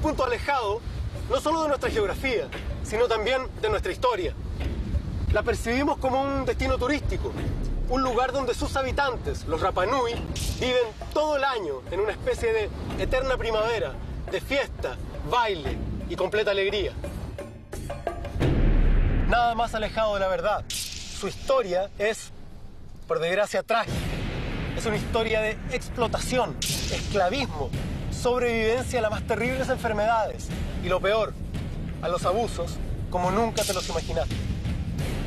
punto alejado no solo de nuestra geografía, sino también de nuestra historia. La percibimos como un destino turístico, un lugar donde sus habitantes, los Rapa Nui, viven todo el año en una especie de eterna primavera, de fiesta, baile y completa alegría. Nada más alejado de la verdad. Su historia es, por desgracia, trágica. Es una historia de explotación, esclavismo, sobrevivencia a las más terribles enfermedades y, lo peor, a los abusos como nunca te los imaginaste.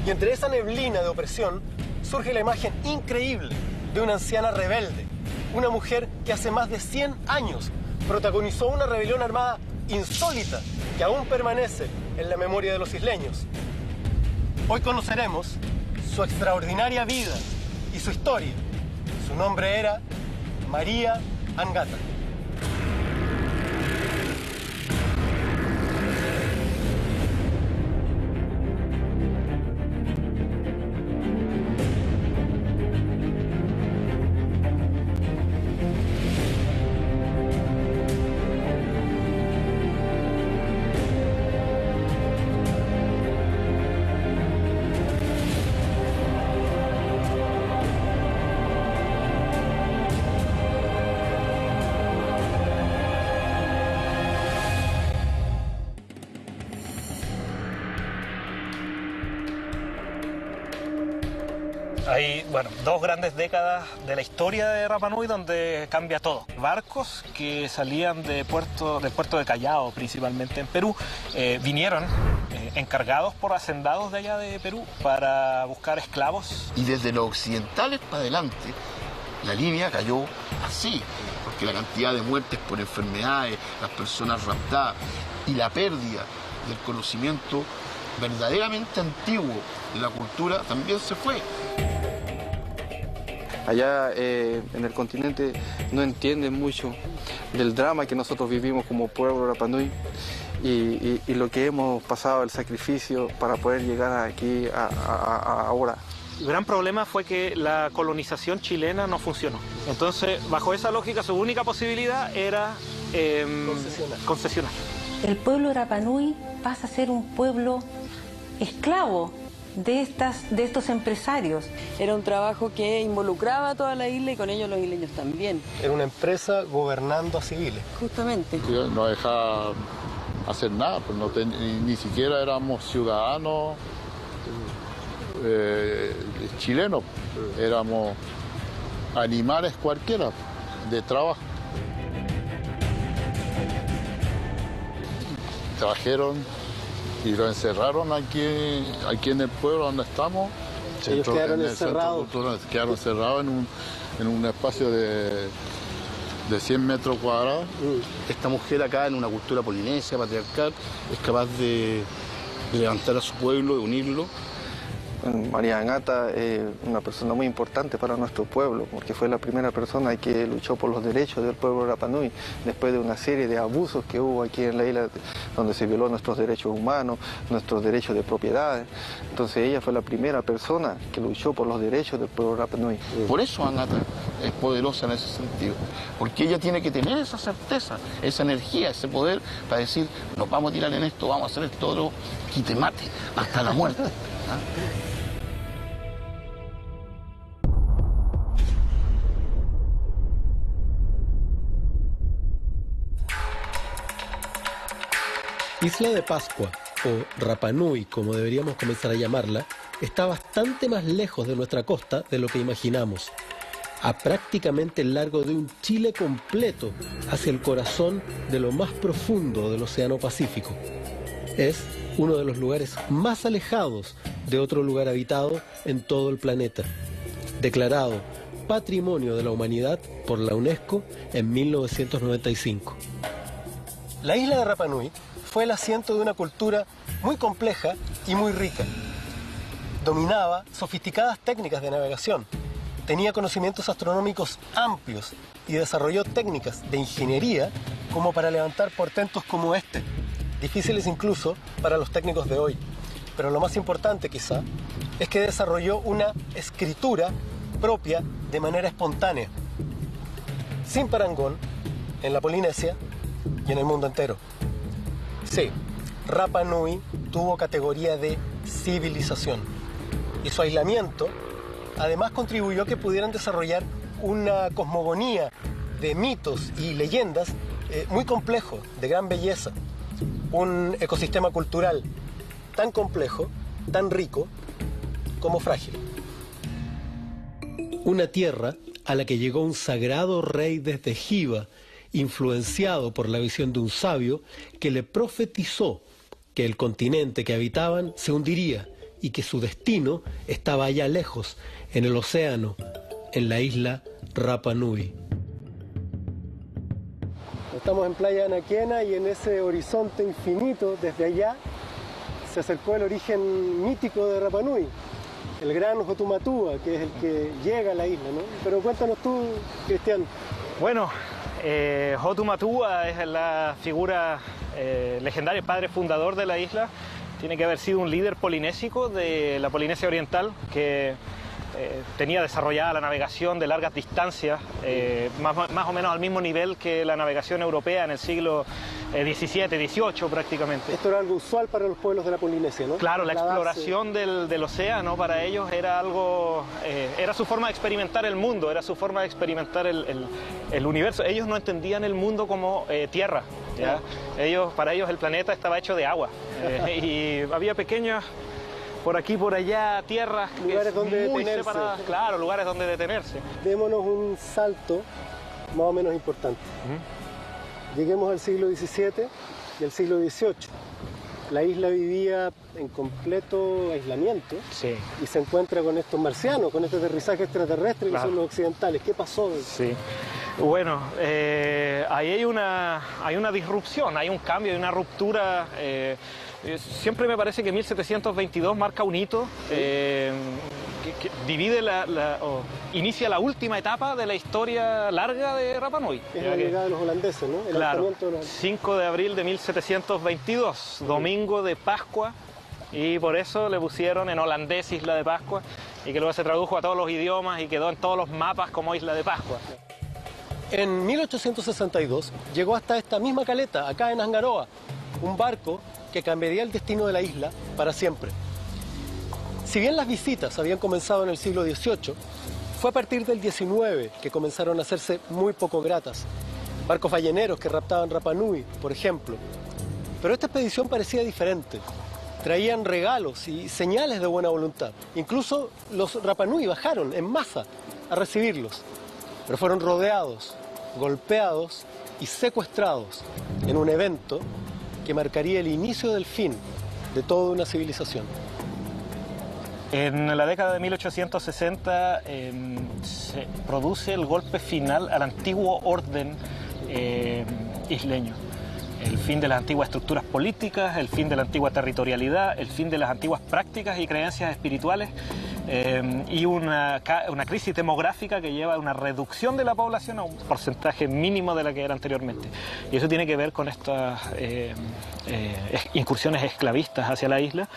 Y entre esa neblina de opresión surge la imagen increíble de una anciana rebelde, una mujer que hace más de 100 años protagonizó una rebelión armada insólita que aún permanece en la memoria de los isleños. Hoy conoceremos su extraordinaria vida y su historia. Su nombre era María Angata. Hay, bueno, dos grandes décadas de la historia de Rapa Nui donde cambia todo. Barcos que salían del puerto de Callao, principalmente en Perú, vinieron encargados por hacendados de allá de Perú para buscar esclavos. Y desde los occidentales para adelante, la línea cayó así, porque la cantidad de muertes por enfermedades, las personas raptadas y la pérdida del conocimiento verdaderamente antiguo de la cultura también se fue. Allá en el continente no entienden mucho del drama que nosotros vivimos como pueblo Rapa Nui y lo que hemos pasado, el sacrificio para poder llegar aquí ahora. El gran problema fue que la colonización chilena no funcionó. Entonces, bajo esa lógica, su única posibilidad era concesionar. El pueblo Rapa Nui pasa a ser un pueblo esclavo de estos empresarios. Era un trabajo que involucraba a toda la isla y con ellos los isleños también. Era una empresa gobernando a civiles. Justamente. No dejaba hacer nada, pues ni siquiera éramos ciudadanos chilenos, éramos animales cualquiera de trabajo. Trajeron y lo encerraron aquí en el pueblo donde estamos. Ellos quedaron encerrados. Quedaron encerrados en un espacio de 100 metros cuadrados. Esta mujer acá en una cultura polinesia, patriarcal, es capaz de levantar a su pueblo, de unirlo. María Angata es una persona muy importante para nuestro pueblo, porque fue la primera persona que luchó por los derechos del pueblo Rapa Nui, después de una serie de abusos que hubo aquí en la isla, donde se violó nuestros derechos humanos, nuestros derechos de propiedad. Entonces ella fue la primera persona que luchó por los derechos del pueblo Rapa Nui. Por eso Angata es poderosa en ese sentido, porque ella tiene que tener esa certeza, esa energía, ese poder para decir, nos vamos a tirar en esto, vamos a hacer esto otro, quite mate, hasta la muerte. Isla de Pascua, o Rapa Nui, como deberíamos comenzar a llamarla, está bastante más lejos de nuestra costa de lo que imaginamos. A prácticamente el largo de un Chile completo, hacia el corazón de lo más profundo del Océano Pacífico. Es uno de los lugares más alejados de otro lugar habitado en todo el planeta. Declarado Patrimonio de la Humanidad por la UNESCO en 1995. La isla de Rapa Nui fue el asiento de una cultura muy compleja y muy rica. Dominaba sofisticadas técnicas de navegación, tenía conocimientos astronómicos amplios y desarrolló técnicas de ingeniería como para levantar portentos como este, difíciles incluso para los técnicos de hoy. Pero lo más importante quizá es que desarrolló una escritura propia de manera espontánea, sin parangón en la Polinesia y en el mundo entero. Sí, Rapa Nui tuvo categoría de civilización y su aislamiento además contribuyó a que pudieran desarrollar una cosmogonía de mitos y leyendas muy complejo, de gran belleza. Un ecosistema cultural tan complejo, tan rico, como frágil. Una tierra a la que llegó un sagrado rey desde Jiva, influenciado por la visión de un sabio que le profetizó que el continente que habitaban se hundiría y que su destino estaba allá lejos, en el océano, en la isla Rapa Nui. Estamos en Playa Anaquena y en ese horizonte infinito, desde allá, se acercó el origen mítico de Rapa Nui, el gran Hotumatua, que es el que llega a la isla, ¿no? Pero cuéntanos tú, Cristian. Bueno, Hotumatua es la figura legendaria, padre fundador de la isla. Tiene que haber sido un líder polinésico de la Polinesia Oriental que tenía desarrollada la navegación de largas distancias, más o menos al mismo nivel que la navegación europea en el siglo XVII, XVIII prácticamente. Esto era algo usual para los pueblos de la Polinesia, ¿no? Claro, la exploración del océano para ellos era algo, era su forma de experimentar el mundo, era su forma de experimentar el universo. Ellos no entendían el mundo como tierra, ¿ya? Para ellos el planeta estaba hecho de agua y había pequeñas, por aquí, por allá, tierras, lugares donde detenerse. Separadas. Claro, lugares donde detenerse. Démonos un salto más o menos importante. Lleguemos al siglo XVII y al siglo XVIII. La isla vivía en completo aislamiento, sí, y se encuentra con estos marcianos, con este aterrizaje extraterrestre, claro, que son los occidentales. ¿Qué pasó? Sí. Bueno, ahí hay una disrupción, hay un cambio, hay una ruptura. Siempre me parece que 1722 marca un hito que divide inicia la última etapa de la historia larga de Rapa Nui. Es la llegada de los holandeses, ¿no? Claro, 5 de abril de 1722, domingo de Pascua, y por eso le pusieron en holandés Isla de Pascua, y que luego se tradujo a todos los idiomas y quedó en todos los mapas como Isla de Pascua. En 1862 llegó hasta esta misma caleta, acá en Angaroa, un barco que cambiaría el destino de la isla para siempre. Si bien las visitas habían comenzado en el siglo XVIII, fue a partir del XIX que comenzaron a hacerse muy poco gratas. Barcos balleneros que raptaban Rapa Nui, por ejemplo. Pero esta expedición parecía diferente. Traían regalos y señales de buena voluntad. Incluso los Rapa Nui bajaron en masa a recibirlos. Pero fueron rodeados, golpeados y secuestrados en un evento que marcaría el inicio del fin de toda una civilización. En la década de 1860 se produce el golpe final al antiguo orden isleño. El fin de las antiguas estructuras políticas, el fin de la antigua territorialidad, el fin de las antiguas prácticas y creencias espirituales, y una crisis demográfica que lleva a una reducción de la población a un porcentaje mínimo de la que era anteriormente. Y eso tiene que ver con estas incursiones esclavistas hacia la isla,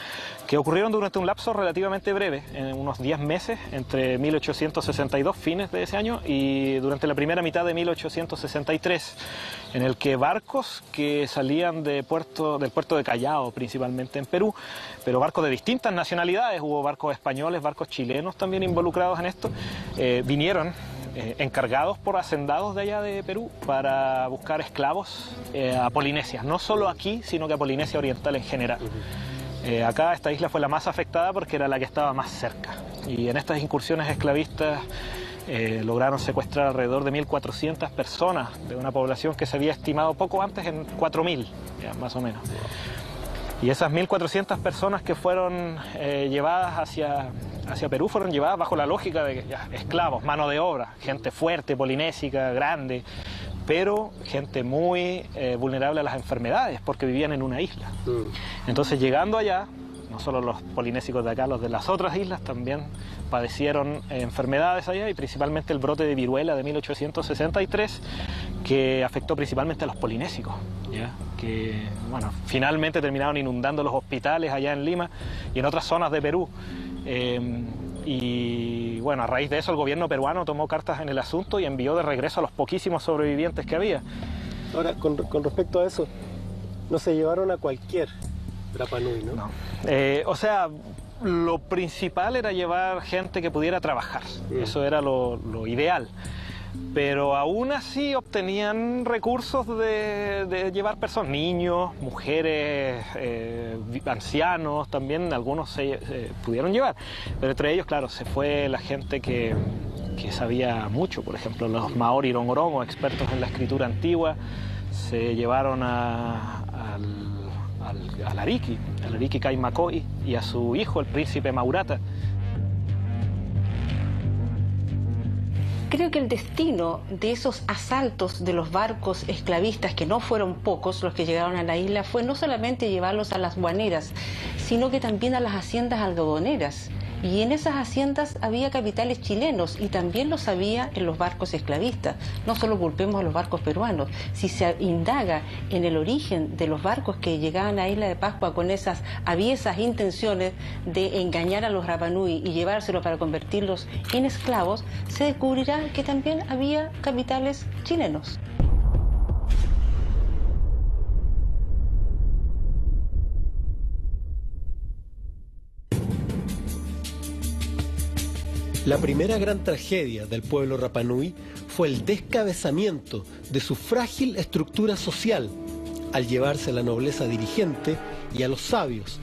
que ocurrieron durante un lapso relativamente breve, en unos 10 meses, entre 1862, fines de ese año, y durante la primera mitad de 1863, en el que barcos que salían del puerto de Callao, principalmente en Perú, pero barcos de distintas nacionalidades, hubo barcos españoles, barcos chilenos también involucrados en esto, vinieron encargados por hacendados de allá de Perú para buscar esclavos a Polinesia, no solo aquí, sino que a Polinesia Oriental en general. Acá esta isla fue la más afectada porque era la que estaba más cerca, y en estas incursiones esclavistas lograron secuestrar alrededor de 1.400 personas de una población que se había estimado poco antes en 4.000, más o menos. Y esas 1.400 personas que fueron llevadas hacia Perú fueron llevadas bajo la lógica de esclavos, mano de obra, gente fuerte, polinésica, grande, pero gente muy vulnerable a las enfermedades porque vivían en una isla. Entonces, llegando allá, no solo los polinésicos de acá, los de las otras islas también padecieron enfermedades allá, y principalmente el brote de viruela de 1863, que afectó principalmente a los polinésicos, ¿ya? Que, bueno, finalmente terminaron inundando los hospitales allá en Lima y en otras zonas de Perú. Y bueno, a raíz de eso el gobierno peruano tomó cartas en el asunto y envió de regreso a los poquísimos sobrevivientes que había. Ahora, con respecto a eso, No se llevaron a cualquier Rapa Nui, ¿no? No. O sea, lo principal era llevar gente que pudiera trabajar. Eso era lo ideal. Pero aún así obtenían recursos de llevar personas, niños, mujeres, ancianos, también algunos se pudieron llevar. Pero entre ellos, claro, se fue la gente que sabía mucho, por ejemplo, los Maori Rongorongo, expertos en la escritura antigua, se llevaron al Ariki Kaimakoi, y a su hijo, el príncipe Maurata. Creo que el destino de esos asaltos de los barcos esclavistas, que no fueron pocos los que llegaron a la isla, fue no solamente llevarlos a las guaneras, sino que también a las haciendas algodoneras. Y en esas haciendas había capitales chilenos, y también los había en los barcos esclavistas. No solo culpemos a los barcos peruanos. Si se indaga en el origen de los barcos que llegaban a Isla de Pascua con esas aviesas intenciones de engañar a los Rapa Nui y llevárselos para convertirlos en esclavos, se descubrirá que también había capitales chilenos. La primera gran tragedia del pueblo Rapa Nui fue el descabezamiento de su frágil estructura social al llevarse a la nobleza dirigente y a los sabios.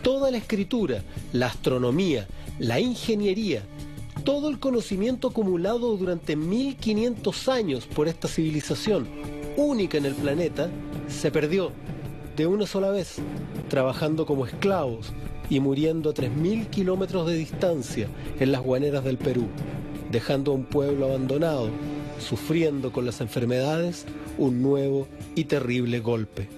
Toda la escritura, la astronomía, la ingeniería, todo el conocimiento acumulado durante 1500 años por esta civilización única en el planeta se perdió de una sola vez, trabajando como esclavos y muriendo a 3000 kilómetros de distancia en las guaneras del Perú, dejando a un pueblo abandonado, sufriendo con las enfermedades un nuevo y terrible golpe.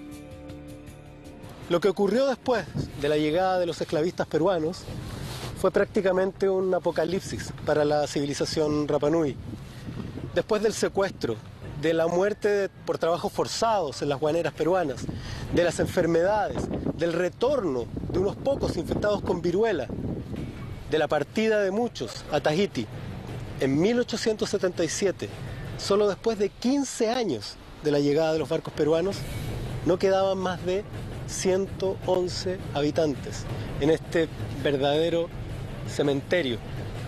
Lo que ocurrió después de la llegada de los esclavistas peruanos fue prácticamente un apocalipsis para la civilización Rapa Nui. Después del secuestro, de la muerte por trabajos forzados en las guaneras peruanas, de las enfermedades, del retorno de unos pocos infectados con viruela, de la partida de muchos a Tahití, en 1877, solo después de 15 años de la llegada de los barcos peruanos, no quedaban más de 111 habitantes en este verdadero cementerio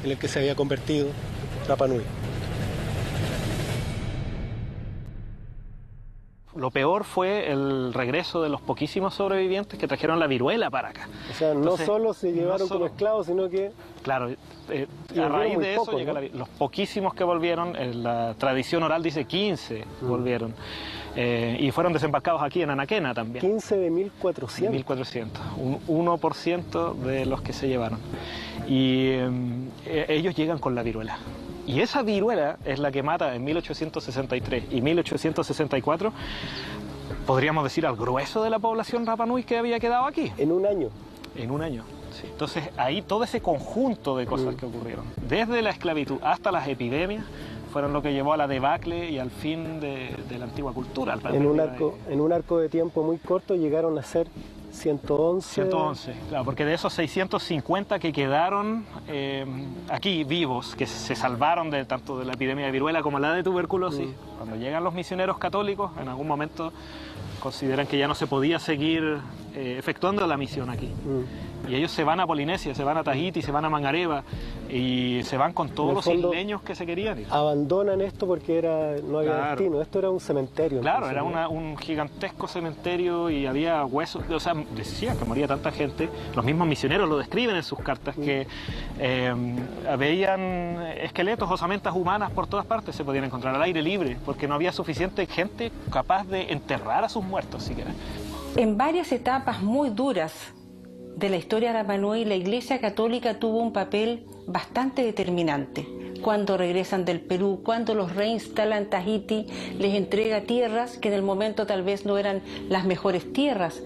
en el que se había convertido Rapa Nui. Lo peor fue el regreso de los poquísimos sobrevivientes que trajeron la viruela para acá. O sea, no solo se llevaron como esclavos, sino que... Claro, a raíz de eso, ¿no? Los poquísimos que volvieron, la tradición oral dice 15 volvieron. Y fueron desembarcados aquí en Anaquena también. 15 de 1400. 1400, un 1% de los que se llevaron. Y ellos llegan con la viruela. Y esa viruela es la que mata en 1863 y 1864, podríamos decir, al grueso de la población Rapa Nui que había quedado aquí. En un año. En un año, sí. Entonces ahí todo ese conjunto de cosas que ocurrieron, desde la esclavitud hasta las epidemias, fueron lo que llevó a la debacle y al fin de la antigua cultura. En un arco de tiempo muy corto llegaron a ser 111. 111, claro, porque de esos 650 que quedaron aquí vivos, que se salvaron tanto de la epidemia de viruela como la de tuberculosis, cuando llegan los misioneros católicos, en algún momento consideran que ya no se podía seguir efectuando la misión aquí. Y ellos se van a Polinesia, se van a Tahití, se van a Mangareva y se van con todos los isleños que se querían ir. Abandonan esto porque no había destino, esto era un cementerio. Claro, era un gigantesco cementerio y había huesos, o sea, decían que moría tanta gente. Los mismos misioneros lo describen en sus cartas, que veían esqueletos, osamentas humanas por todas partes, se podían encontrar al aire libre, porque no había suficiente gente capaz de enterrar a sus muertos siquiera. En varias etapas muy duras de la historia Rapa Nui, la Iglesia Católica tuvo un papel bastante determinante. Cuando regresan del Perú, cuando los reinstalan Tahití, les entrega tierras que en el momento tal vez no eran las mejores tierras,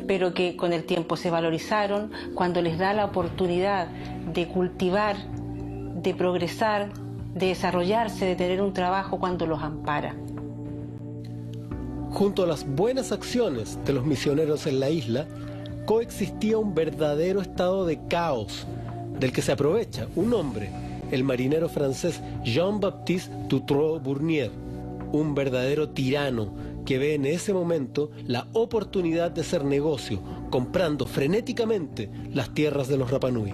pero que con el tiempo se valorizaron, cuando les da la oportunidad de cultivar, de progresar, de desarrollarse, de tener un trabajo, cuando los ampara. Junto a las buenas acciones de los misioneros en la isla, coexistía un verdadero estado de caos, del que se aprovecha un hombre, el marinero francés Jean-Baptiste Dutroux-Bournier, un verdadero tirano que ve en ese momento la oportunidad de hacer negocio, comprando frenéticamente las tierras de los Rapanui.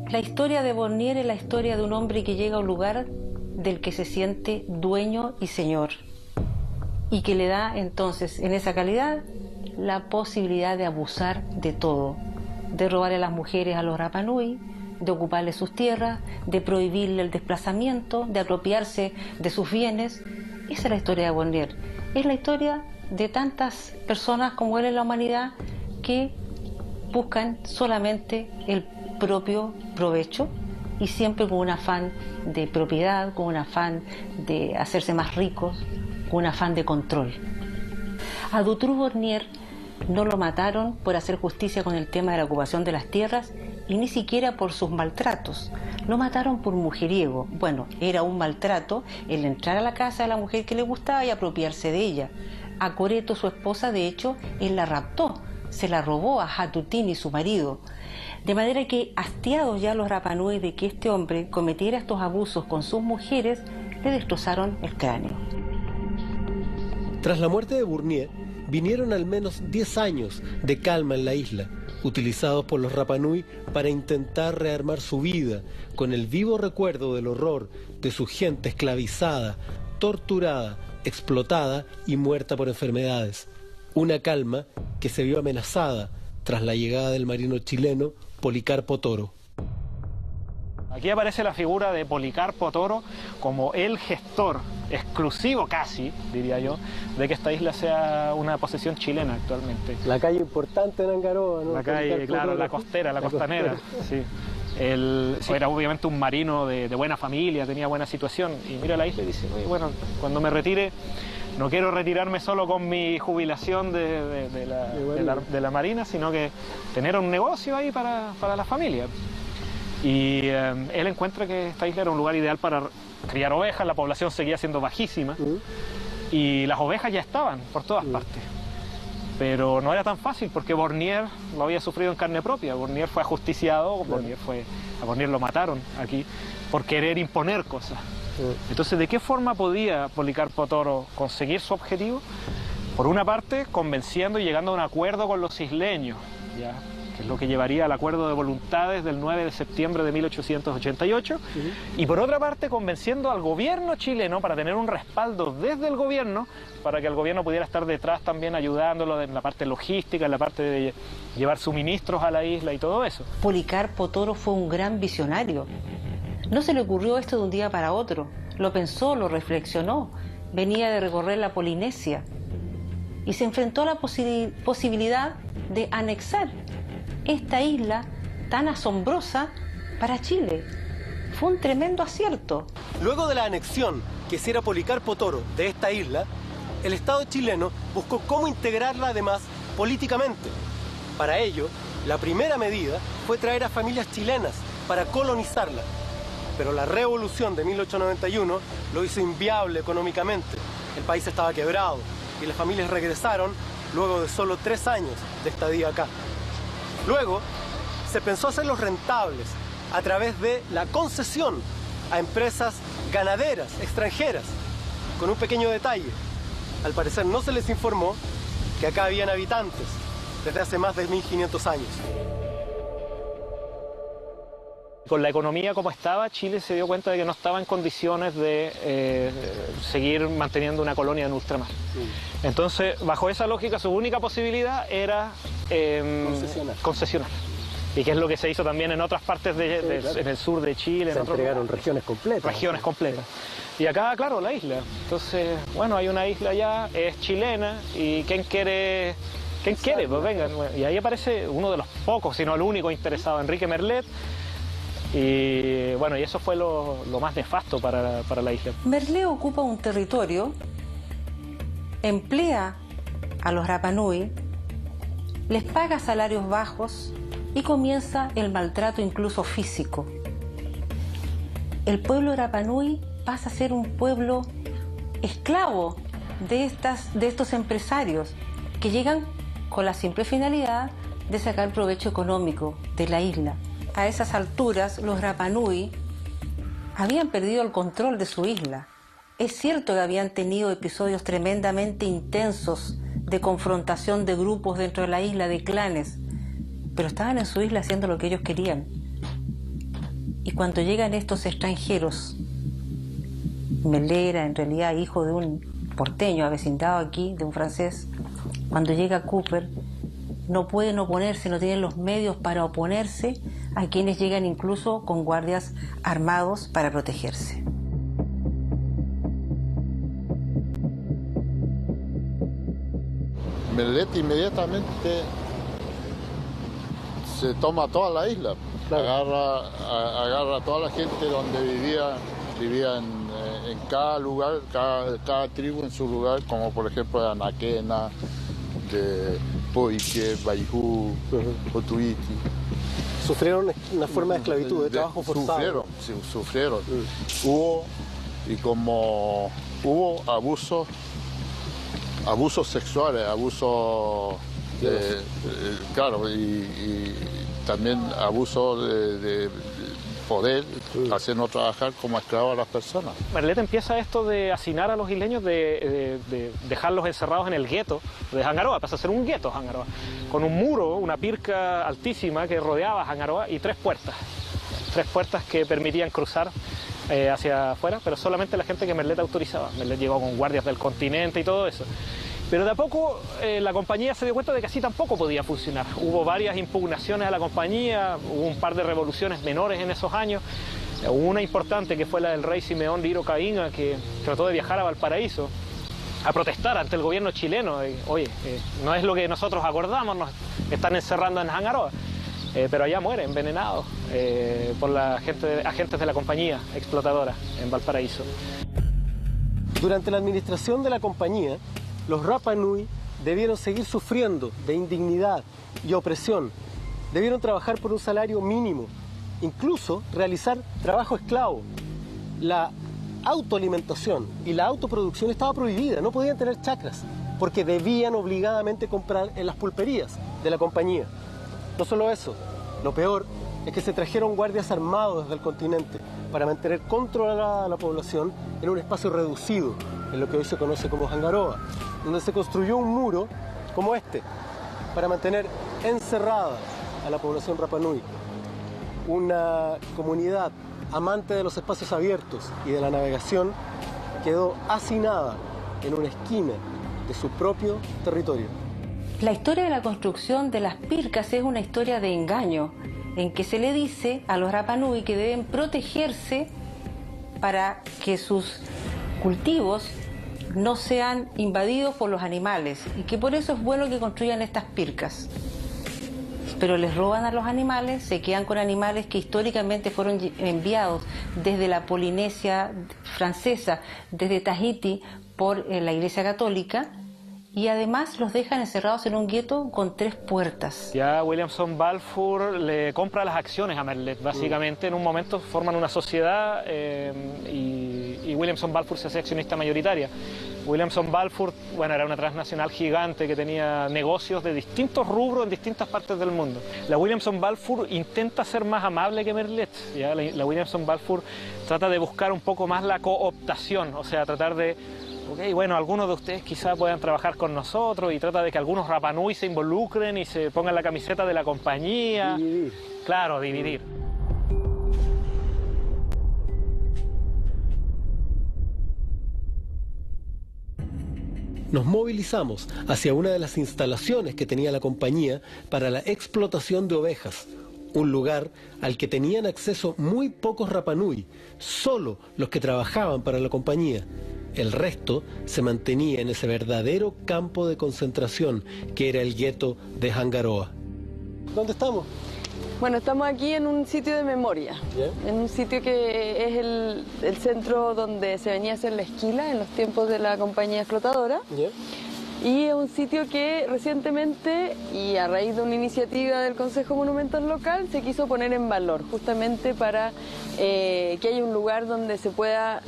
La historia de Bornier es la historia de un hombre que llega a un lugar del que se siente dueño y señor, y que le da entonces, en esa calidad, la posibilidad de abusar de todo, de robarle a las mujeres a los Rapanui, de ocuparle sus tierras, de prohibirle el desplazamiento, de apropiarse de sus bienes. Esa es la historia de Bornier. Es la historia de tantas personas como él en la humanidad que buscan solamente el propio provecho y siempre con un afán de propiedad, con un afán de hacerse más ricos, con un afán de control. A Dutroux Bornier no lo mataron por hacer justicia con el tema de la ocupación de las tierras y ni siquiera por sus maltratos. Lo mataron por mujeriego. Bueno, era un maltrato el entrar a la casa de la mujer que le gustaba y apropiarse de ella. A Coreto, su esposa, de hecho, él la raptó, se la robó a Hatutini, su marido. De manera que, hastiados ya los Rapanui de que este hombre cometiera estos abusos con sus mujeres, le destrozaron el cráneo. Tras la muerte de Bornier, vinieron al menos 10 años de calma en la isla, utilizados por los Rapanui para intentar rearmar su vida, con el vivo recuerdo del horror de su gente esclavizada, torturada, explotada y muerta por enfermedades. Una calma que se vio amenazada tras la llegada del marino chileno Policarpo Toro. Aquí aparece la figura de Policarpo Toro como el gestor exclusivo, casi, diría yo, de que esta isla sea una posesión chilena actualmente. La calle importante en Angaroa, ¿no? La calle, claro, la costera, la costanera, sí. Él era obviamente un marino de buena familia, tenía buena situación, y mira la isla y dice, oye, bueno, cuando me retire, no quiero retirarme solo con mi jubilación de la marina, sino que tener un negocio ahí para la familia. Y él encuentra que esta isla era un lugar ideal para criar ovejas, la población seguía siendo bajísima, y las ovejas ya estaban por todas partes. Pero no era tan fácil porque Bornier lo había sufrido en carne propia. Bornier fue ajusticiado, a Bornier lo mataron aquí por querer imponer cosas. Entonces, ¿de qué forma podía Policarpo Toro conseguir su objetivo? Por una parte, convenciendo y llegando a un acuerdo con los isleños, ¿ya? Que es lo que llevaría al acuerdo de voluntades del 9 de septiembre de 1888, y por otra parte convenciendo al gobierno chileno para tener un respaldo desde el gobierno, para que el gobierno pudiera estar detrás también ayudándolo en la parte logística, en la parte de llevar suministros a la isla y todo eso. Policarpo Toro fue un gran visionario. No se le ocurrió esto de un día para otro, lo pensó, lo reflexionó, venía de recorrer la Polinesia y se enfrentó a la posibilidad de anexar esta isla tan asombrosa para Chile. Fue un tremendo acierto. Luego de la anexión que hiciera Policarpo Toro de esta isla, el Estado chileno buscó cómo integrarla además políticamente. Para ello, la primera medida fue traer a familias chilenas para colonizarla. Pero la revolución de 1891 lo hizo inviable económicamente. El país estaba quebrado y las familias regresaron luego de solo 3 años de estadía acá. Luego, se pensó hacerlos rentables a través de la concesión a empresas ganaderas extranjeras, con un pequeño detalle. Al parecer no se les informó que acá habían habitantes desde hace más de 1500 años. Con la economía como estaba, Chile se dio cuenta de que no estaba en condiciones de seguir manteniendo una colonia en ultramar. Entonces, bajo esa lógica, su única posibilidad era concesionar. Y que es lo que se hizo también en otras partes en el sur de Chile. Se entregaron regiones completas. Regiones completas. Y acá, claro, la isla. Entonces, bueno, hay una isla ya, es chilena, y ¿quién quiere? Pues vengan. Y ahí aparece uno de los pocos, si no el único interesado, Enrique Merlet. Y bueno, y eso fue lo más nefasto para la isla. Merlet ocupa un territorio, emplea a los Rapanui, les paga salarios bajos y comienza el maltrato incluso físico. El pueblo Rapanui pasa a ser un pueblo esclavo de estos empresarios que llegan con la simple finalidad de sacar provecho económico de la isla. A esas alturas, los Rapanui habían perdido el control de su isla. Es cierto que habían tenido episodios tremendamente intensos de confrontación de grupos dentro de la isla, de clanes, pero estaban en su isla haciendo lo que ellos querían. Y cuando llegan estos extranjeros, Mellet era en realidad hijo de un porteño avecindado aquí, de un francés. Cuando llega Cooper, no pueden oponerse, no tienen los medios para oponerse a quienes llegan incluso con guardias armados para protegerse. Mellet inmediatamente se toma toda la isla, agarra a toda la gente donde vivía en cada lugar, cada tribu en su lugar, como por ejemplo de Anaquena, de Poique, Baijú, Otuiti. Sufrieron una forma de esclavitud, de trabajo forzado. Sufrieron. Hubo abusos sexuales, claro, y también abuso de poder, haciendo trabajar como esclavos a las personas. Mellet empieza esto de hacinar a los isleños, de dejarlos encerrados en el gueto de Hangaroa, pasa a ser un gueto Hangaroa, con un muro, una pirca altísima que rodeaba Hangaroa y tres puertas que permitían cruzar hacia afuera, pero solamente la gente que Mellet autorizaba. Mellet llegó con guardias del continente y todo eso. Pero de a poco la compañía se dio cuenta de que así tampoco podía funcionar. Hubo varias impugnaciones a la compañía, hubo un par de revoluciones menores en esos años. Hubo una importante que fue la del rey Simeón Liro Caínga, que trató de viajar a Valparaíso a protestar ante el gobierno chileno. Oye, no es lo que nosotros acordamos, nos están encerrando en Hangaroa. Pero allá muere envenenado por agentes de la compañía explotadora en Valparaíso. Durante la administración de la compañía, los Rapa Nui debieron seguir sufriendo de indignidad y opresión. Debieron trabajar por un salario mínimo, incluso realizar trabajo esclavo. La autoalimentación y la autoproducción estaba prohibida, no podían tener chacras, porque debían obligadamente comprar en las pulperías de la compañía. No solo eso, lo peor es que se trajeron guardias armados desde el continente para mantener controlada la población en un espacio reducido, en lo que hoy se conoce como Hangaroa, donde se construyó un muro como este para mantener encerrada a la población Rapa Nui. Una comunidad amante de los espacios abiertos y de la navegación quedó hacinada en una esquina de su propio territorio. La historia de la construcción de las pircas es una historia de engaño, en que se le dice a los Rapa Nui que deben protegerse para que sus cultivos no sean invadidos por los animales y que por eso es bueno que construyan estas pircas. Pero les roban a los animales, se quedan con animales que históricamente fueron enviados desde la Polinesia francesa, desde Tahití, por la Iglesia Católica, y además los dejan encerrados en un gueto con 3 puertas. Ya Williamson Balfour le compra las acciones a Mellet, básicamente. En un momento forman una sociedad y Williamson Balfour se hace accionista mayoritaria. Williamson Balfour, bueno, era una transnacional gigante que tenía negocios de distintos rubros en distintas partes del mundo. La Williamson Balfour intenta ser más amable que Mellet, ¿ya? La Williamson Balfour trata de buscar un poco más la cooptación, o sea, tratar de ok, bueno, algunos de ustedes quizás puedan trabajar con nosotros, y trata de que algunos Rapa Nui se involucren y se pongan la camiseta de la compañía. Dividir. Claro, dividir. Nos movilizamos hacia una de las instalaciones que tenía la compañía para la explotación de ovejas, un lugar al que tenían acceso muy pocos Rapa Nui, solo los que trabajaban para la compañía. El resto se mantenía en ese verdadero campo de concentración que era el gueto de Hangaroa. ¿Dónde estamos? Bueno, estamos aquí en un sitio de memoria, en un sitio que es el centro donde se venía a hacer la esquila en los tiempos de la compañía explotadora. Y es un sitio que recientemente, y a raíz de una iniciativa del Consejo Monumental Local, se quiso poner en valor, justamente para que haya un lugar donde se pueda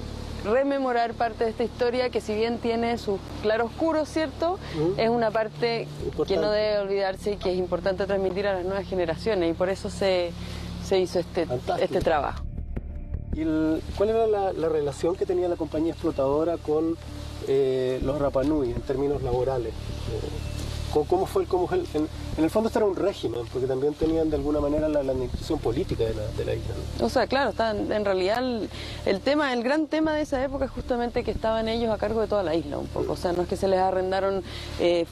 rememorar parte de esta historia, que si bien tiene sus claroscuros, ¿cierto? Es una parte que no debe olvidarse y que es importante transmitir a las nuevas generaciones, y por eso se hizo este trabajo. ¿Y cuál era la relación que tenía la compañía explotadora con los Rapa Nui en términos laborales? ¿Cómo fue en el fondo esto era un régimen, porque también tenían de alguna manera la administración política de la isla, ¿no? O sea, claro, en realidad el gran tema de esa época es justamente que estaban ellos a cargo de toda la isla un poco. O sea, no es que se les arrendaron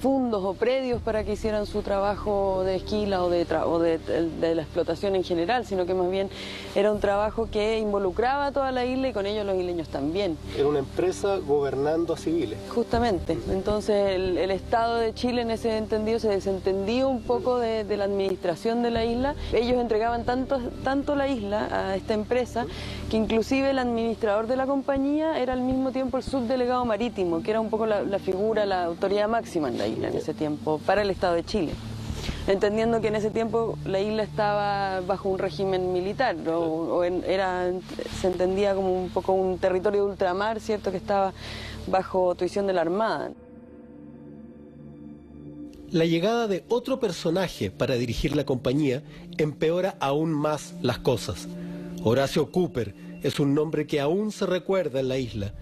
fundos o predios para que hicieran su trabajo de esquila o de la explotación en general, sino que más bien era un trabajo que involucraba a toda la isla y con ellos los isleños también. Era una empresa gobernando a civiles. Justamente. Entonces el Estado de Chile en ese entendido se desentendió un poco de la administración de la isla. Ellos entregaban tanto la isla a esta empresa que inclusive el administrador de la compañía era al mismo tiempo el subdelegado marítimo, que era un poco la figura, la autoridad máxima en la isla en ese tiempo para el Estado de Chile. Entendiendo que en ese tiempo la isla estaba bajo un régimen militar, se entendía como un poco un territorio de ultramar, ¿cierto?, que estaba bajo tuición de la Armada. La llegada de otro personaje para dirigir la compañía empeora aún más las cosas. Horacio Cooper es un nombre que aún se recuerda en la isla.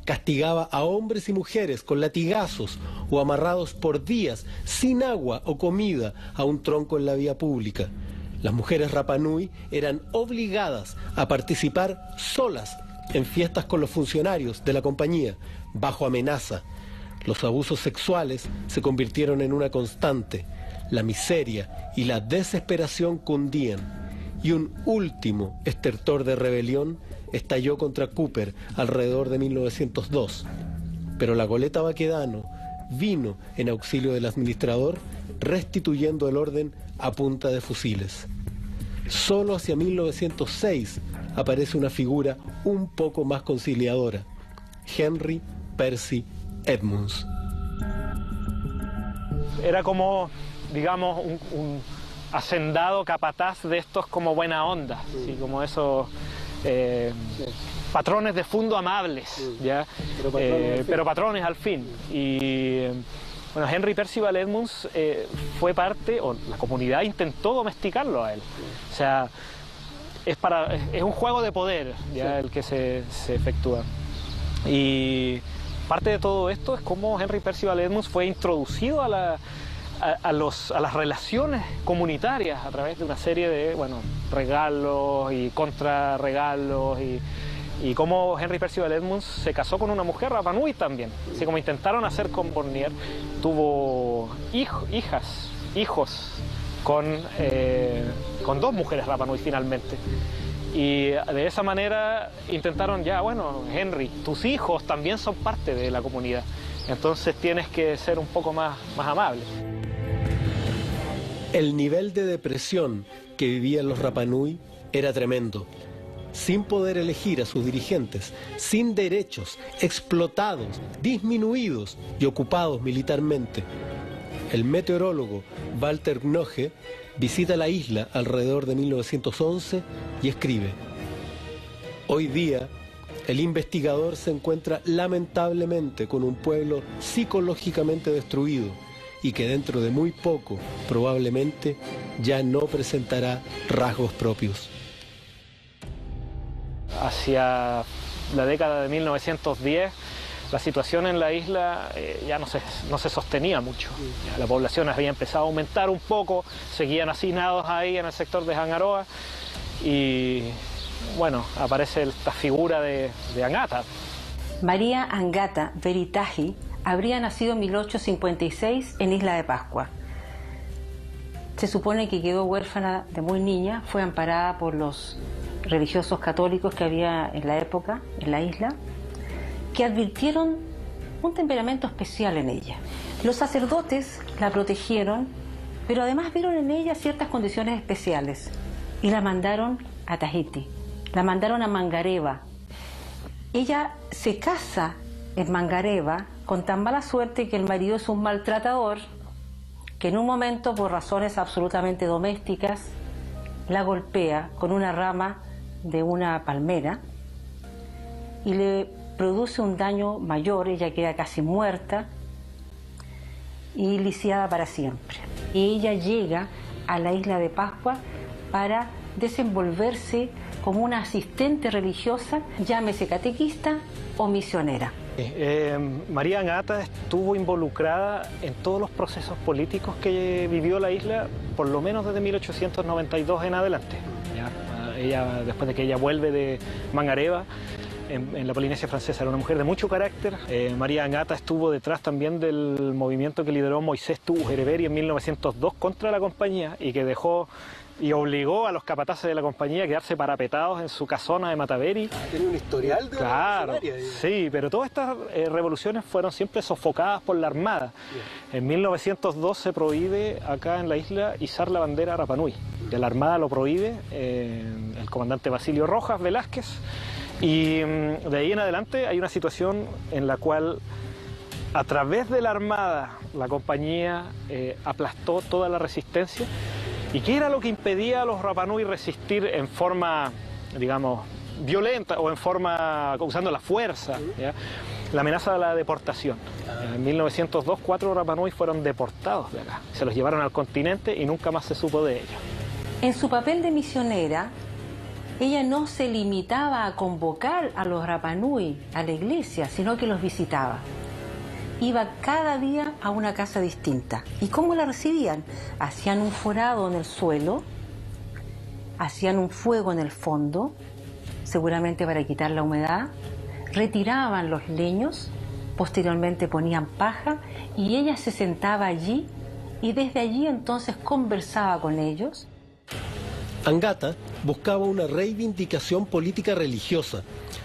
Castigaba a hombres y mujeres con latigazos o amarrados por días, sin agua o comida, a un tronco en la vía pública. Las mujeres Rapa Nui eran obligadas a participar solas en fiestas con los funcionarios de la compañía, bajo amenaza. Los abusos sexuales se convirtieron en una constante. La miseria y la desesperación cundían. Y un último estertor de rebelión estalló contra Cooper alrededor de 1902. Pero la goleta Baquedano vino en auxilio del administrador, restituyendo el orden a punta de fusiles. Solo hacia 1906 aparece una figura un poco más conciliadora: Henry Percy Edmunds. Era como, digamos, un hacendado capataz de estos como buena onda, ¿sí? Como esos patrones de fondo amables, ¿ya? Pero patrones al fin. Y bueno, Henry Percival Edmunds fue parte, o la comunidad intentó domesticarlo a él. O sea, es un juego de poder, ¿ya? El que se efectúa. Y parte de todo esto es cómo Henry Percival Edmunds fue introducido a las relaciones comunitarias a través de una serie de, bueno, regalos y contrarregalos, y cómo Henry Percival Edmunds se casó con una mujer Rapa Nui también. Así como intentaron hacer con Bornier, tuvo hijos con dos mujeres Rapa Nui finalmente. Y de esa manera intentaron, ya, bueno, Henry, tus hijos también son parte de la comunidad, entonces tienes que ser un poco más amable. El nivel de depresión que vivían los Rapa Nui era tremendo. Sin poder elegir a sus dirigentes, sin derechos, explotados, disminuidos y ocupados militarmente. El meteorólogo Walter Knoche visita la isla alrededor de 1911 y escribe: hoy día, el investigador se encuentra lamentablemente con un pueblo psicológicamente destruido y que dentro de muy poco, probablemente, ya no presentará rasgos propios. Hacia la década de 1910, la situación en la isla ya no se sostenía mucho. Ya la población había empezado a aumentar un poco, seguían hacinados ahí en el sector de Hangaroa, y bueno, aparece esta figura de Angata. María Angata Veritaji habría nacido en 1856 en Isla de Pascua. Se supone que quedó huérfana de muy niña, fue amparada por los religiosos católicos que había en la época en la isla, que advirtieron un temperamento especial en ella. Los sacerdotes la protegieron, pero además vieron en ella ciertas condiciones especiales y la mandaron a Tahiti, la mandaron a Mangareva. Ella se casa en Mangareva con tan mala suerte que el marido es un maltratador, que en un momento, por razones absolutamente domésticas, la golpea con una rama de una palmera y le produce un daño mayor. Ella queda casi muerta y lisiada para siempre. Y ella llega a la isla de Pascua para desenvolverse como una asistente religiosa, llámese catequista o misionera. María Ngata estuvo involucrada en todos los procesos políticos que vivió la isla, por lo menos desde 1892 en adelante. Ella, después de que ella vuelve de Mangareva, en la Polinesia Francesa, era una mujer de mucho carácter. María Ngata estuvo detrás también del movimiento que lideró Moisés Tubu-Hereberi en 1902 contra la compañía y que dejó y obligó a los capataces de la compañía a quedarse parapetados en su casona de Mataveri. Tiene un historial de Claro, sí, pero todas estas revoluciones fueron siempre sofocadas por la Armada. En 1902 se prohíbe acá en la isla izar la bandera Rapa Nui. La Armada lo prohíbe, el comandante Basilio Rojas Velázquez, y de ahí en adelante hay una situación en la cual a través de la Armada la compañía aplastó toda la resistencia. ¿Y qué era lo que impedía a los Rapa Nui resistir en forma, digamos, violenta o en forma usando la fuerza? ¿Ya? La amenaza de la deportación. En 1902, 4 Rapa Nui fueron deportados de acá. Se los llevaron al continente y nunca más se supo de ellos. En su papel de misionera, ella no se limitaba a convocar a los Rapa Nui a la iglesia, sino que los visitaba. Iba cada día a una casa distinta. ¿Y cómo la recibían? Hacían un forado en el suelo, hacían un fuego en el fondo, seguramente para quitar la humedad, retiraban los leños, posteriormente ponían paja y ella se sentaba allí y desde allí entonces conversaba con ellos. Ngata buscaba una reivindicación política religiosa.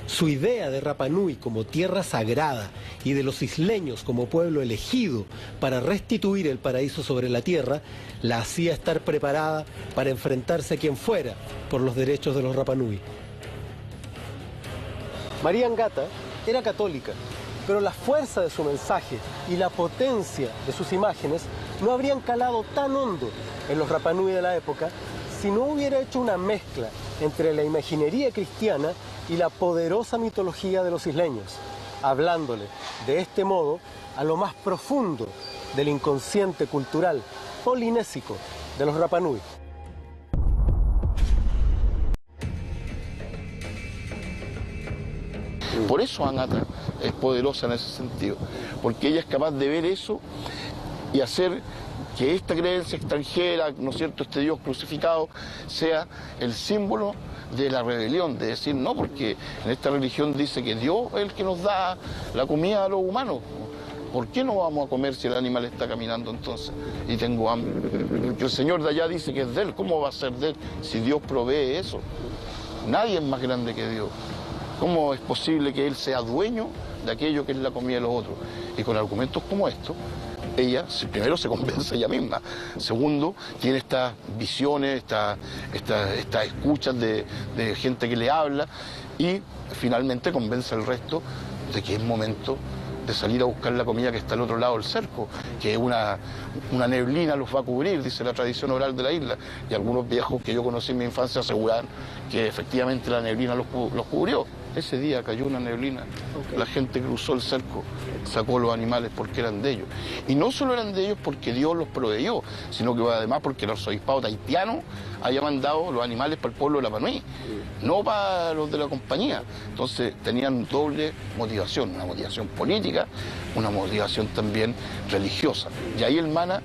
Su idea de Rapa Nui como tierra sagrada y de los isleños como pueblo elegido para restituir el paraíso sobre la tierra la hacía estar preparada para enfrentarse a quien fuera por los derechos de los Rapa Nui. María Ngata era católica, pero la fuerza de su mensaje y la potencia de sus imágenes no habrían calado tan hondo en los Rapa Nui de la época si no hubiera hecho una mezcla entre la imaginería cristiana y la poderosa mitología de los isleños, hablándole de este modo a lo más profundo del inconsciente cultural polinésico de los Rapa Nui. Por eso Ngata es poderosa en ese sentido, porque ella es capaz de ver eso y hacer que esta creencia extranjera, ¿no es cierto?, este Dios crucificado, sea el símbolo de la rebelión, de decir, no, porque en esta religión dice que Dios es el que nos da la comida a los humanos. ¿Por qué no vamos a comer si el animal está caminando entonces y tengo hambre? El Señor de allá dice que es de Él, ¿cómo va a ser de Él si Dios provee eso? Nadie es más grande que Dios. ¿Cómo es posible que Él sea dueño de aquello que es la comida de los otros? Y con argumentos como estos, ella primero se convence ella misma, segundo tiene estas visiones, estas escuchas de gente que le habla y finalmente convence al resto de que es momento de salir a buscar la comida que está al otro lado del cerco, que una neblina los va a cubrir, dice la tradición oral de la isla, y algunos viejos que yo conocí en mi infancia aseguran que efectivamente la neblina los cubrió. Ese día cayó una neblina, la gente cruzó el cerco, sacó los animales porque eran de ellos. Y no solo eran de ellos porque Dios los proveyó, sino que además porque el arzobispado tahitiano había mandado los animales para el pueblo de Rapa Nui, no para los de la compañía. Entonces tenían doble motivación, una motivación política, una motivación también religiosa. Y ahí el Mana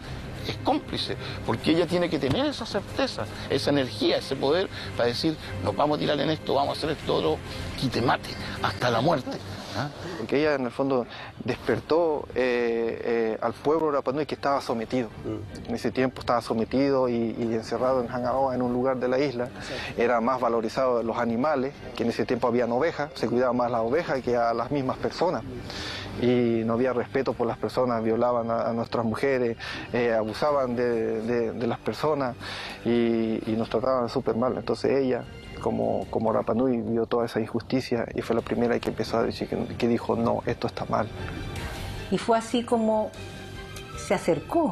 es cómplice, porque ella tiene que tener esa certeza, esa energía, ese poder para decir, nos vamos a tirar en esto, vamos a hacer esto otro, quite mate, hasta la muerte. ¿Ah? Porque ella en el fondo despertó al pueblo Rapa Nui que estaba sometido. En ese tiempo estaba sometido y encerrado en Hangaroa, en un lugar de la isla. Era más valorizado los animales, que en ese tiempo habían ovejas, se cuidaba más las ovejas que a las mismas personas. Y no había respeto por las personas, violaban a nuestras mujeres, abusaban de las personas y nos trataban súper mal. Entonces ella, como Rapa Nui, vio toda esa injusticia y fue la primera que empezó a decir, que dijo, no, esto está mal. Y fue así como se acercó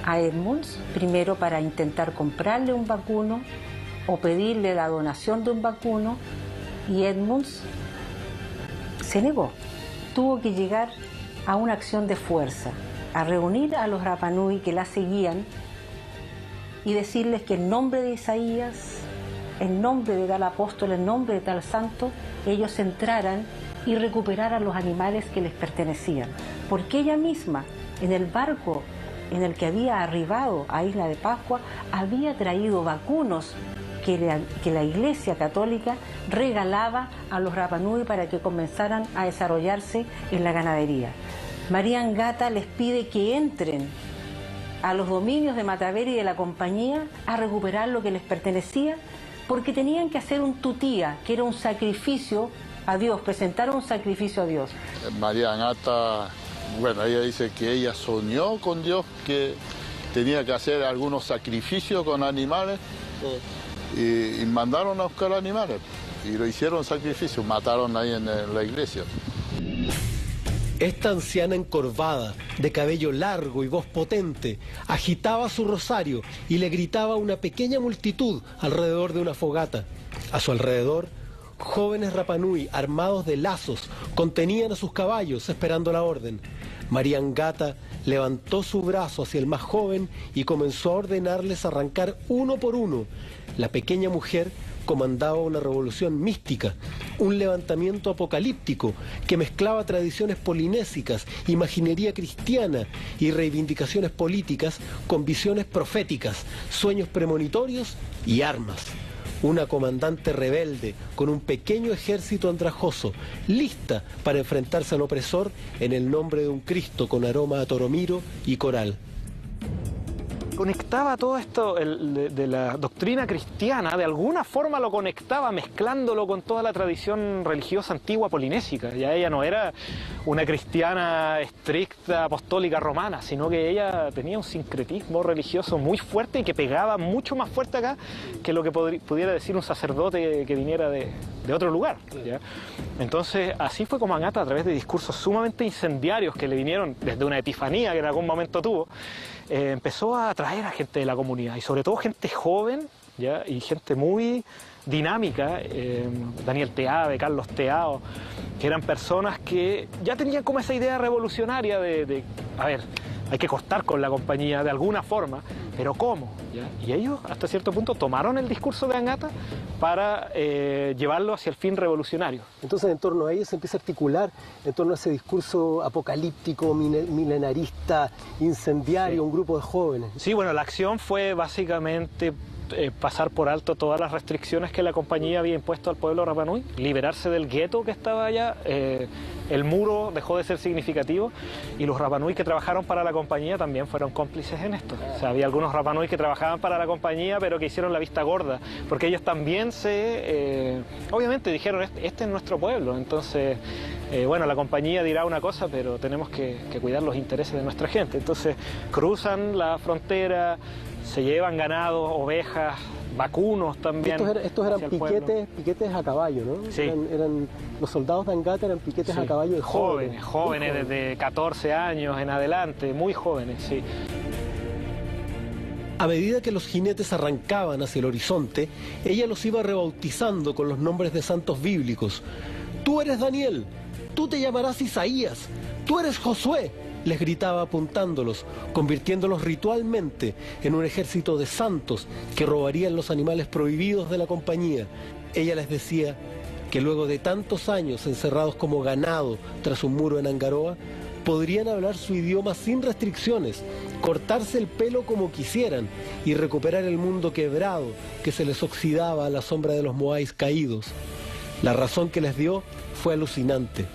a Edmunds, primero para intentar comprarle un vacuno o pedirle la donación de un vacuno, y Edmunds se negó. Tuvo que llegar a una acción de fuerza, a reunir a los Rapa Nui que la seguían y decirles que en nombre de Isaías, en nombre de tal apóstol, en nombre de tal santo, ellos entraran y recuperaran los animales que les pertenecían. Porque ella misma, en el barco en el que había arribado a Isla de Pascua, había traído vacunos que la Iglesia Católica regalaba a los Rapa Nui para que comenzaran a desarrollarse en la ganadería. María Angata les pide que entren a los dominios de Mataveri y de la compañía a recuperar lo que les pertenecía, porque tenían que hacer un tutía, que era un sacrificio a Dios, presentar un sacrificio a Dios. María Angata, bueno, ella dice que ella soñó con Dios que tenía que hacer algunos sacrificios con animales y mandaron a buscar animales y lo hicieron sacrificio, mataron ahí en la iglesia. Esta anciana encorvada, de cabello largo y voz potente, agitaba su rosario y le gritaba a una pequeña multitud alrededor de una fogata. A su alrededor, jóvenes Rapa Nui armados de lazos contenían a sus caballos esperando la orden. María Angata levantó su brazo hacia el más joven y comenzó a ordenarles arrancar uno por uno. La pequeña mujer comandaba una revolución mística, un levantamiento apocalíptico que mezclaba tradiciones polinésicas, imaginería cristiana y reivindicaciones políticas con visiones proféticas, sueños premonitorios y armas. Una comandante rebelde con un pequeño ejército andrajoso, lista para enfrentarse al opresor en el nombre de un Cristo con aroma a toromiro y coral. Conectaba todo esto de la doctrina cristiana, de alguna forma lo conectaba mezclándolo con toda la tradición religiosa antigua polinésica. Ya ella no era una cristiana estricta, apostólica romana, sino que ella tenía un sincretismo religioso muy fuerte y que pegaba mucho más fuerte acá que lo que pudiera decir un sacerdote que viniera de otro lugar, ¿ya? Entonces así fue como Angata, a través de discursos sumamente incendiarios que le vinieron desde una epifanía que en algún momento tuvo, empezó a atraer a gente de la comunidad y sobre todo gente joven, ¿ya? Y gente muy dinámica, Daniel Teave, Carlos Teao, que eran personas que ya tenían como esa idea revolucionaria a ver, hay que cortar con la compañía de alguna forma, pero ¿cómo? ¿Ya? Y ellos hasta cierto punto tomaron el discurso de Angata para llevarlo hacia el fin revolucionario. Entonces en torno a ellos se empieza a articular, en torno a ese discurso apocalíptico, milenarista, incendiario, sí. Un grupo de jóvenes. Sí, bueno, la acción fue básicamente pasar por alto todas las restricciones que la compañía había impuesto al pueblo Rapa Nui, liberarse del gueto que estaba allá, el muro dejó de ser significativo y los Rapa Nui que trabajaron para la compañía también fueron cómplices en esto. O sea, había algunos Rapa Nui que trabajaban para la compañía pero que hicieron la vista gorda, porque ellos también obviamente dijeron, este es nuestro pueblo, entonces, bueno, la compañía dirá una cosa, pero tenemos que cuidar los intereses de nuestra gente. Entonces cruzan la frontera, se llevan ganado, ovejas, vacunos también. Estos eran piquetes a caballo, ¿no? Sí. Los soldados de Angata eran piquetes a caballo de jóvenes. Jóvenes desde 14 años en adelante, muy jóvenes, sí. A medida que los jinetes arrancaban hacia el horizonte, ella los iba rebautizando con los nombres de santos bíblicos. Tú eres Daniel, tú te llamarás Isaías, tú eres Josué. Les gritaba apuntándolos, convirtiéndolos ritualmente en un ejército de santos que robarían los animales prohibidos de la compañía. Ella les decía que luego de tantos años encerrados como ganado tras un muro en Angaroa, podrían hablar su idioma sin restricciones, cortarse el pelo como quisieran y recuperar el mundo quebrado que se les oxidaba a la sombra de los moáis caídos. La razón que les dio fue alucinante.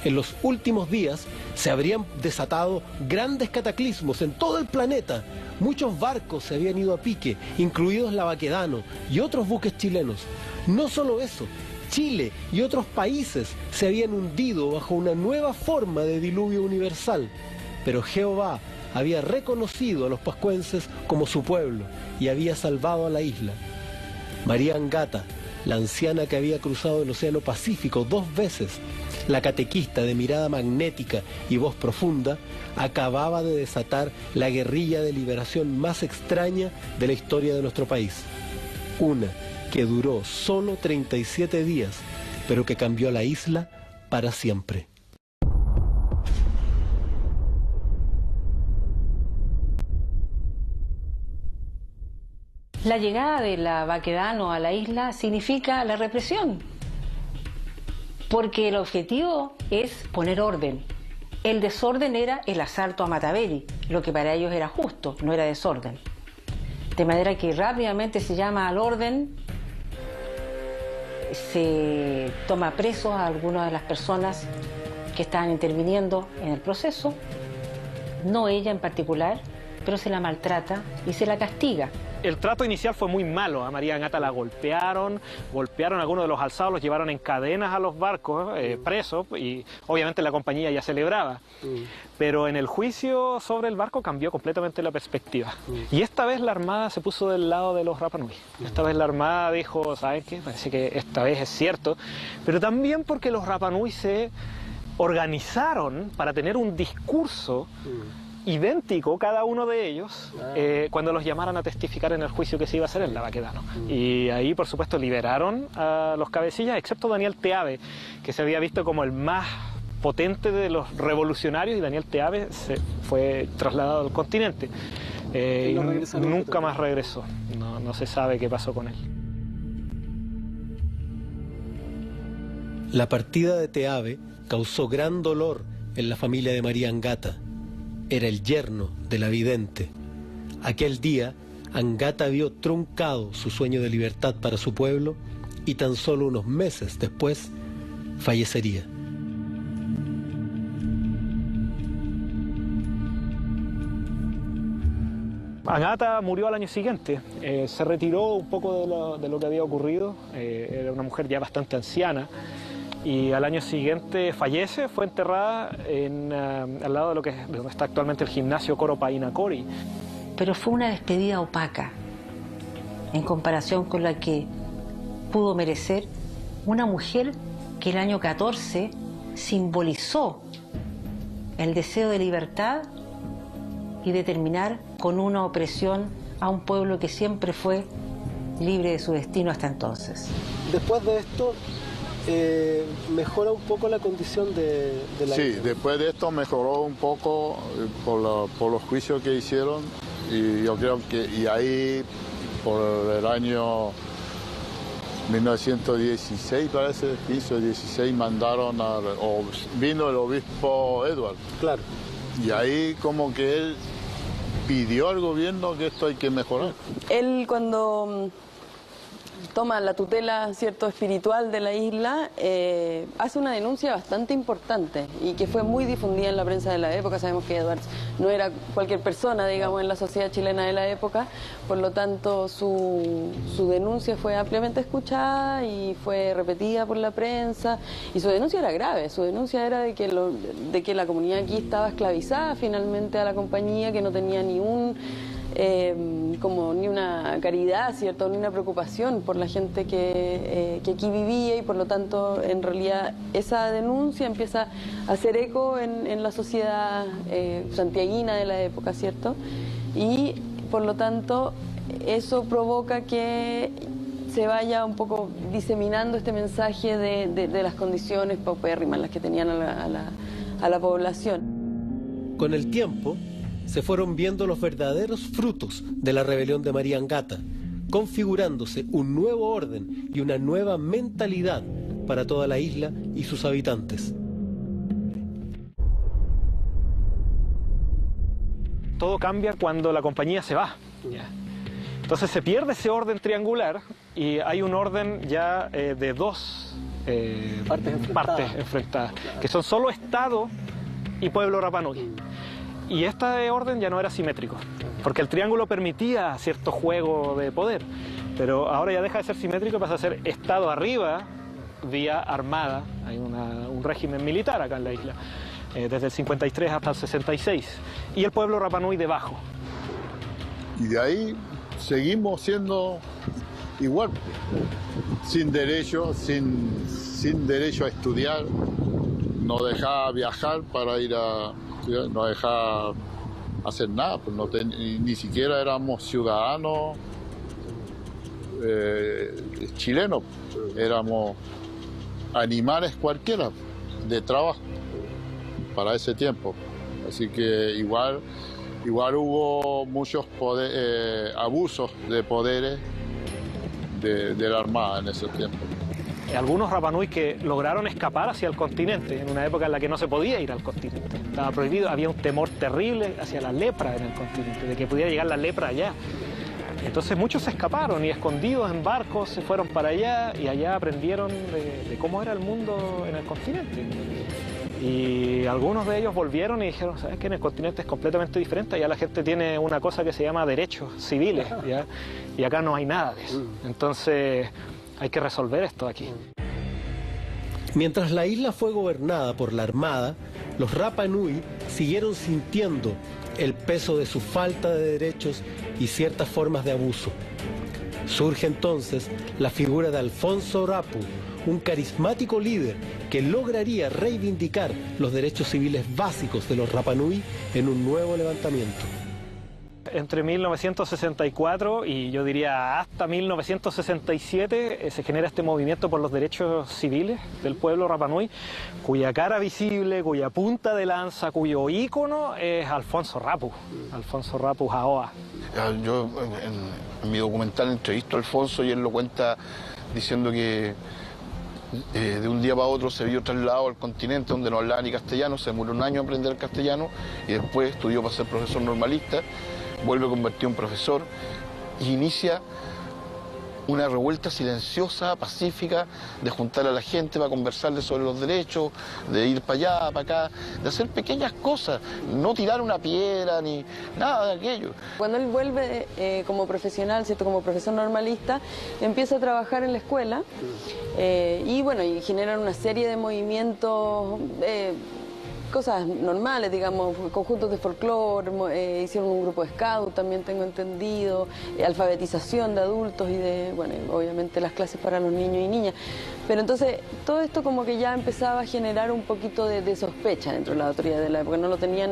En los últimos días se habrían desatado grandes cataclismos en todo el planeta. Muchos barcos se habían ido a pique, incluidos la Baquedano y otros buques chilenos. No solo eso, Chile y otros países se habían hundido bajo una nueva forma de diluvio universal. Pero Jehová había reconocido a los pascuenses como su pueblo y había salvado a la isla. María Angata, la anciana que había cruzado el Océano Pacífico 2 veces, la catequista de mirada magnética y voz profunda, acababa de desatar la guerrilla de liberación más extraña de la historia de nuestro país. Una que duró solo 37 días, pero que cambió a la isla para siempre. La llegada de la Baquedano a la isla significa la represión, porque el objetivo es poner orden. El desorden era el asalto a Mataveri, lo que para ellos era justo, no era desorden. De manera que rápidamente se llama al orden, se toma presos a algunas de las personas que estaban interviniendo en el proceso, no ella en particular, pero se la maltrata y se la castiga. El trato inicial fue muy malo. A María Agata la golpearon a algunos de los alzados, los llevaron en cadenas a los barcos, presos, y obviamente la compañía ya celebraba. Pero en el juicio sobre el barco cambió completamente la perspectiva. Y esta vez la Armada se puso del lado de los Rapa Nui. Esta vez la Armada dijo, ¿saben qué? Parece que esta vez es cierto. Pero también porque los Rapa Nui se organizaron para tener un discurso idéntico, cada uno de ellos, cuando los llamaran a testificar en el juicio que se iba a hacer en la Baquedano. Y ahí, por supuesto, liberaron a los cabecillas, excepto Daniel Teave, que se había visto como el más potente de los revolucionarios, y Daniel Teave se fue trasladado al continente. Y nunca más regresó. No se sabe qué pasó con él. La partida de Teave causó gran dolor en la familia de María Angata. Era el yerno de la vidente. Aquel día, Angata vio truncado su sueño de libertad para su pueblo y tan solo unos meses después fallecería. Angata murió al año siguiente, se retiró un poco de lo que había ocurrido, era una mujer ya bastante anciana, y al año siguiente fallece, fue enterrada al lado de donde está actualmente el gimnasio Coro Painacori. Pero fue una despedida opaca en comparación con la que pudo merecer una mujer que el año 14 simbolizó el deseo de libertad y de terminar con una opresión a un pueblo que siempre fue libre de su destino hasta entonces. Después de esto, mejora un poco la condición de la Sí, isla. después de esto mejoró un poco por los juicios que hicieron, y yo creo que ahí por el año 1916, parece, 15 o 16, vino el obispo Edward. Claro. Y ahí como que él pidió al gobierno que esto hay que mejorar. Él cuando toma la tutela, cierto, espiritual de la isla, hace una denuncia bastante importante y que fue muy difundida en la prensa de la época. Sabemos que Edwards no era cualquier persona, digamos, en la sociedad chilena de la época, por lo tanto su denuncia fue ampliamente escuchada y fue repetida por la prensa, y su denuncia era grave. Su denuncia era de que la comunidad aquí estaba esclavizada finalmente a la compañía, que no tenía ni una caridad, ¿cierto?, ni una preocupación por la gente que aquí vivía, y por lo tanto, en realidad, esa denuncia empieza a hacer eco en la sociedad santiaguina de la época, ¿cierto? Y por lo tanto, eso provoca que se vaya un poco diseminando este mensaje de las condiciones paupérrimas las que tenían a la población. Con el tiempo, se fueron viendo los verdaderos frutos de la rebelión de María Angata, configurándose un nuevo orden y una nueva mentalidad para toda la isla y sus habitantes. Todo cambia cuando la compañía se va. Entonces se pierde ese orden triangular y hay un orden ya de dos partes enfrentadas, que son solo Estado y pueblo Rapa Nui. Y este orden ya no era simétrico, porque el triángulo permitía cierto juego de poder, pero ahora ya deja de ser simétrico y pasa a ser Estado arriba, vía armada. Hay un régimen militar acá en la isla, desde el 53 hasta el 66, y el pueblo Rapa Nui debajo. Y de ahí seguimos siendo igual, sin derecho a estudiar, no dejaba viajar para ir a... no dejaba hacer nada, pues ni siquiera éramos ciudadanos chilenos, éramos animales cualquiera de trabajo para ese tiempo. Así que igual Igual hubo muchos abusos de poderes de la Armada en ese tiempo. Algunos Rapanui que lograron escapar hacia el continente en una época en la que no se podía ir al continente. Estaba prohibido, había un temor terrible hacia la lepra en el continente, de que pudiera llegar la lepra allá. Entonces muchos se escaparon y escondidos en barcos se fueron para allá y allá aprendieron de cómo era el mundo en el continente. Y algunos de ellos volvieron y dijeron, ¿sabes qué? En el continente es completamente diferente, allá la gente tiene una cosa que se llama derechos civiles, ¿ya? Y acá no hay nada de eso. Entonces hay que resolver esto aquí. Mientras la isla fue gobernada por la Armada, los Rapa Nui siguieron sintiendo el peso de su falta de derechos y ciertas formas de abuso. Surge entonces la figura de Alfonso Rapu, un carismático líder que lograría reivindicar los derechos civiles básicos de los Rapa Nui en un nuevo levantamiento. Entre 1964 y yo diría hasta 1967 se genera este movimiento por los derechos civiles del pueblo Rapa Nui, cuya cara visible, cuya punta de lanza, cuyo ícono es Alfonso Rapu Jaoa. Yo en mi documental entrevisto a Alfonso y él lo cuenta diciendo que de un día para otro se vio trasladado al continente donde no hablaba ni castellano, se demoró un año a aprender el castellano y después estudió para ser profesor normalista, vuelve convertido en profesor e inicia una revuelta silenciosa, pacífica, de juntar a la gente para conversarle sobre los derechos, de ir para allá, para acá, de hacer pequeñas cosas, no tirar una piedra ni nada de aquello. Cuando él vuelve como profesional, ¿cierto? Como profesor normalista, empieza a trabajar en la escuela y bueno, y generan una serie de movimientos, cosas normales, digamos, conjuntos de folclore, hicieron un grupo de scout, también tengo entendido, alfabetización de adultos y de, bueno, obviamente las clases para los niños y niñas. Pero entonces, todo esto como que ya empezaba a generar un poquito de sospecha dentro de las autoridades de la época, no lo tenían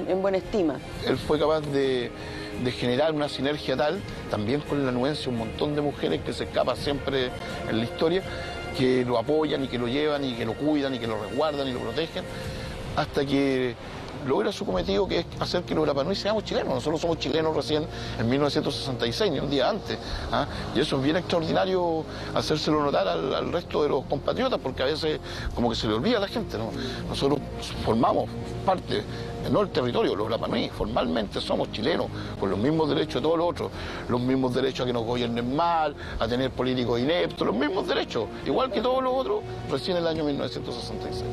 en buena estima. Él fue capaz de generar una sinergia tal, también con la anuencia, un montón de mujeres que se escapan siempre en la historia, que lo apoyan y que lo llevan y que lo cuidan y que lo resguardan y lo protegen, hasta que logra su cometido, que es hacer que los Rapa Nui seamos chilenos. Nosotros somos chilenos recién en 1966, ni un día antes, ¿ah? Y eso es bien extraordinario hacérselo notar al resto de los compatriotas, porque a veces como que se le olvida a la gente, ¿no? Nosotros formamos parte, no el territorio, los Rapa Nui, formalmente somos chilenos, con los mismos derechos de todos los otros, los mismos derechos a que nos gobiernen mal, a tener políticos ineptos, los mismos derechos, igual que todos los otros, recién en el año 1966.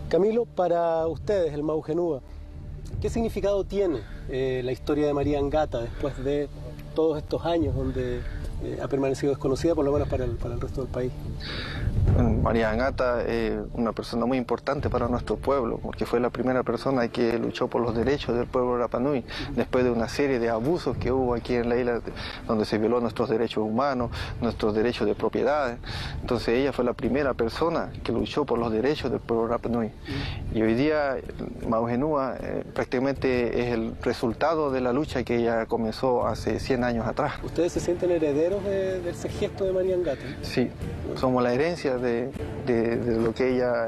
Camilo, para ustedes, el Maujenúa, ¿qué significado tiene la historia de María Angata después de todos estos años donde ha permanecido desconocida, por lo menos para el resto del país? María Angata es una persona muy importante para nuestro pueblo, porque fue la primera persona que luchó por los derechos del pueblo Rapa Nui, después de una serie de abusos que hubo aquí en la isla, donde se violó nuestros derechos humanos, nuestros derechos de propiedad. Entonces ella fue la primera persona que luchó por los derechos del pueblo Rapa Nui. Y hoy día Maujenúa prácticamente es el resultado de la lucha que ella comenzó hace 100 años atrás. ¿Ustedes se sienten herederos de ese gesto de María Angata? Sí, somos la herencia de lo que ella,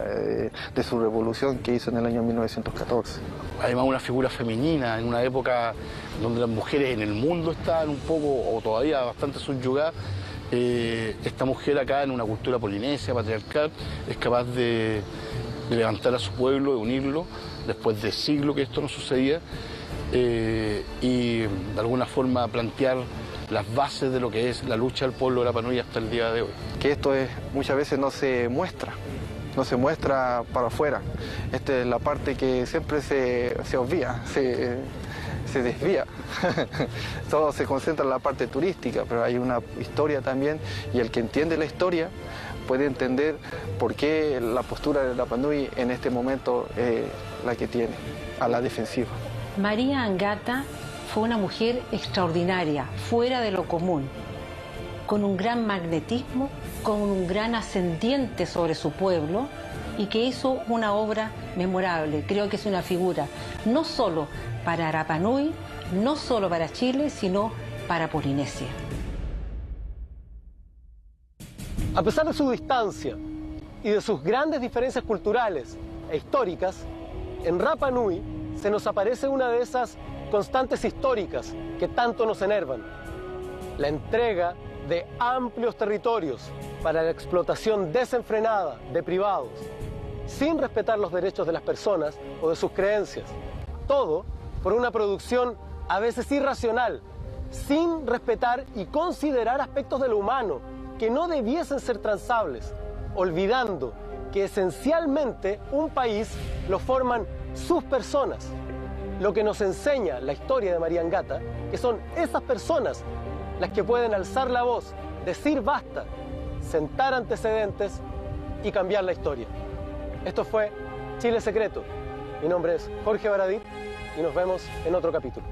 de su revolución que hizo en el año 1914. Además, una figura femenina en una época donde las mujeres en el mundo estaban un poco, o todavía bastante subyugadas. Esta mujer acá, en una cultura polinesia, patriarcal, es capaz de levantar a su pueblo, de unirlo, después de siglos que esto no sucedía, y de alguna forma plantear las bases de lo que es la lucha del pueblo de Rapa Nui hasta el día de hoy. Que esto muchas veces no se muestra para afuera. Esta es la parte que siempre se obvia, se desvía. Todo se concentra en la parte turística, pero hay una historia también, y el que entiende la historia puede entender por qué la postura de Rapa Nui en este momento es la que tiene, a la defensiva. María Angata fue una mujer extraordinaria, fuera de lo común, con un gran magnetismo, con un gran ascendiente sobre su pueblo y que hizo una obra memorable. Creo que es una figura no solo para Rapa Nui, no solo para Chile, sino para Polinesia. A pesar de su distancia y de sus grandes diferencias culturales e históricas, en Rapa Nui se nos aparece una de esas constantes históricas que tanto nos enervan: la entrega de amplios territorios para la explotación desenfrenada de privados, sin respetar los derechos de las personas o de sus creencias. Todo por una producción a veces irracional, sin respetar y considerar aspectos de lo humano que no debiesen ser transables, olvidando que esencialmente un país lo forman sus personas. Lo que nos enseña la historia de María Angata, que son esas personas las que pueden alzar la voz, decir basta, sentar antecedentes y cambiar la historia. Esto fue Chile Secreto. Mi nombre es Jorge Baradit y nos vemos en otro capítulo.